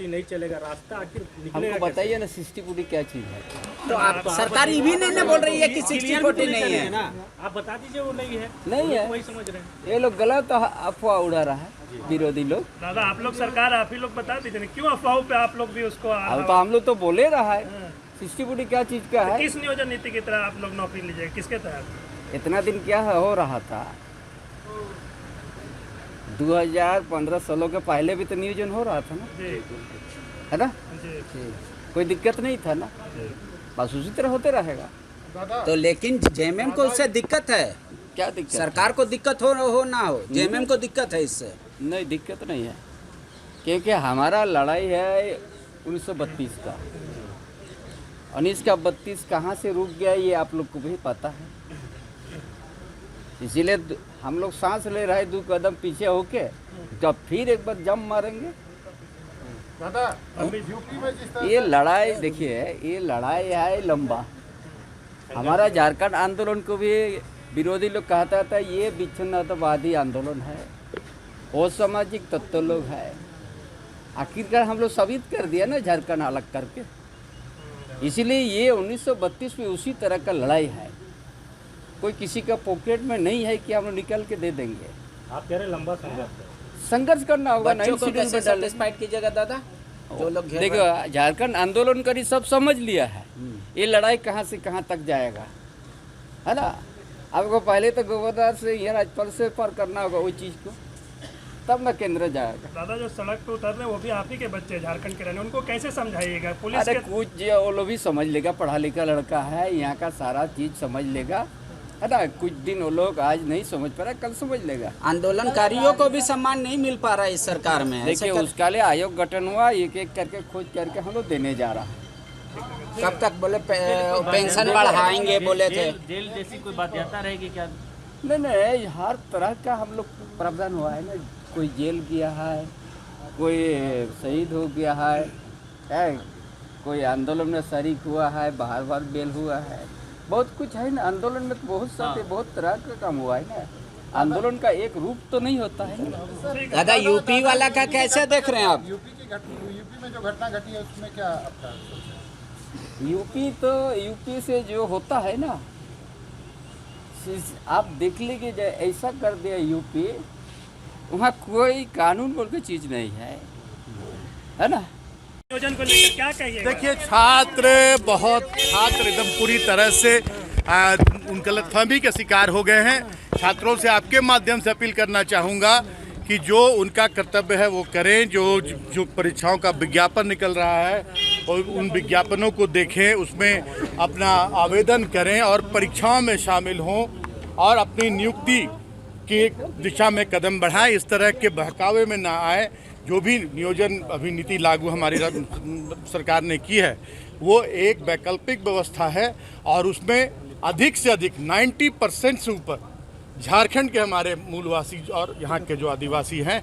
60-40 नहीं चलेगा, रास्ता आखिर निकलेगा हमको बताइए ना 60-40 क्या चीज़ है। तो आप सरकार ये भी नहीं बोल रही है कि 60-40 नहीं है ना, आप बता दीजिए वो नहीं है, नहीं है, वही समझ रहे हैं। ये लोग गलत अफवाह उड़ा रहा है विरोधी लोग। दादा आप लोग सरकार आप ही लोग बता दीजिए ना, क्यों अफवाहों पे आप लोग भी उसको अब तो हम लोग तो बोले रहा है 60-40 क्या चीज़ का है। किस नियोजन नीति की तरह आप लोग नौकरी लीजिएगा, किसके तहत? इतना दिन क्या हो रहा था, 2015-16 के पहले भी तो नियोजन हो रहा था ना, जी है ना, जी कोई दिक्कत नहीं था ना, बस उसी तरह होते रहेगा। तो लेकिन जेएमएम को उससे दिक्कत है, क्या दिक्कत? सरकार को दिक्कत हो ना हो, जेएमएम को दिक्कत है इससे। नहीं, दिक्कत नहीं है, क्योंकि हमारा लड़ाई है 1932 का। 1932 कहाँ से रुक गया ये आप लोग को भी पता है, इसीलिए हम लोग सांस ले रहे हैं 2 कदम पीछे होके, जब फिर एक बार जम मारेंगे। दादा यूपी में जिस तरह ये लड़ाई देखिए, ये लड़ाई है लंबा। हमारा झारखंड आंदोलन को भी विरोधी लोग कहता था ये विच्छिन्नतावादी आंदोलन है, वो सामाजिक तत्व लोग है। आखिरकार हम लोग साबित कर दिया ना झारखंड अलग करके, इसीलिए ये 1932 में उसी तरह का लड़ाई है। कोई किसी का पॉकेट में नहीं है कि हम लोग निकल के दे देंगे। आप कह रहे हैं लंबा संघर्ष करना होगा। बच्चों को कैसे सेटिस्फाइड कीजिएगा दादा, जो लोग घेर रहे हैं? देखो झारखंड आंदोलन करी सब समझ लिया है ये लड़ाई कहाँ से कहाँ तक जाएगा, है ना। आपको पहले तो गवर्नर से या राज्यपाल से पार करना होगा वो चीज़ को, तब ना केंद्र जाएगा। दादा जो सड़क पे उतर रहे हैं वो भी आप ही के बच्चे झारखंड के रहने, उनको कैसे समझाइएगा? पुलिस अरे के कुछ जो वो लोग भी समझ लेगा, पढ़ा लिखा लड़का है, यहाँ का सारा चीज़ समझ लेगा, है ना। कुछ दिन वो लोग आज नहीं समझ पा रहा, कल समझ लेगा। आंदोलनकारियों को भी सम्मान नहीं मिल पा रहा है इस सरकार में। देखिए उसका लिए आयोग गठन हुआ, एक एक करके खोज करके हम लोग देने जा रहा है। कब तक बोले पेंशन बढ़ाएंगे बोले थे? जेल जैसी कोई बात आता रहेगी क्या? नहीं, हर तरह का हम लोग प्रावधान हुआ है ना। कोई जेल गया है, कोई शहीद हो गया है, कोई आंदोलन में शरीक हुआ है, बाहर बेल हुआ है, बहुत कुछ है ना। आंदोलन में तो बहुत तरह का काम हुआ है ना। आंदोलन का एक रूप तो नहीं होता है ना। दादा यूपी वाला का कैसे देख रहे हैं आप? यूपी में जो घटना घटी है उसमें क्या आपका? यूपी से जो होता है ना, आप देख लीजिए ऐसा कर दिया यूपी, वहाँ कोई कानून बोल के चीज़ नहीं है ना। नियोजन को लेकर क्या कहिएगा? देखिए छात्र एकदम पूरी तरह से उन गलतफहमी के शिकार हो गए हैं। छात्रों से आपके माध्यम से अपील करना चाहूँगा कि जो उनका कर्तव्य है वो करें। जो परीक्षाओं का विज्ञापन निकल रहा है और उन विज्ञापनों को देखें, उसमें अपना आवेदन करें और परीक्षाओं में शामिल हों और अपनी नियुक्ति की दिशा में कदम बढ़ाएं। इस तरह के बहकावे में ना आए। जो भी नियोजन अभी नीति लागू हमारी सरकार ने की है वो एक वैकल्पिक व्यवस्था है और उसमें अधिक से अधिक 90% से ऊपर झारखंड के हमारे मूलवासी और यहाँ के जो आदिवासी हैं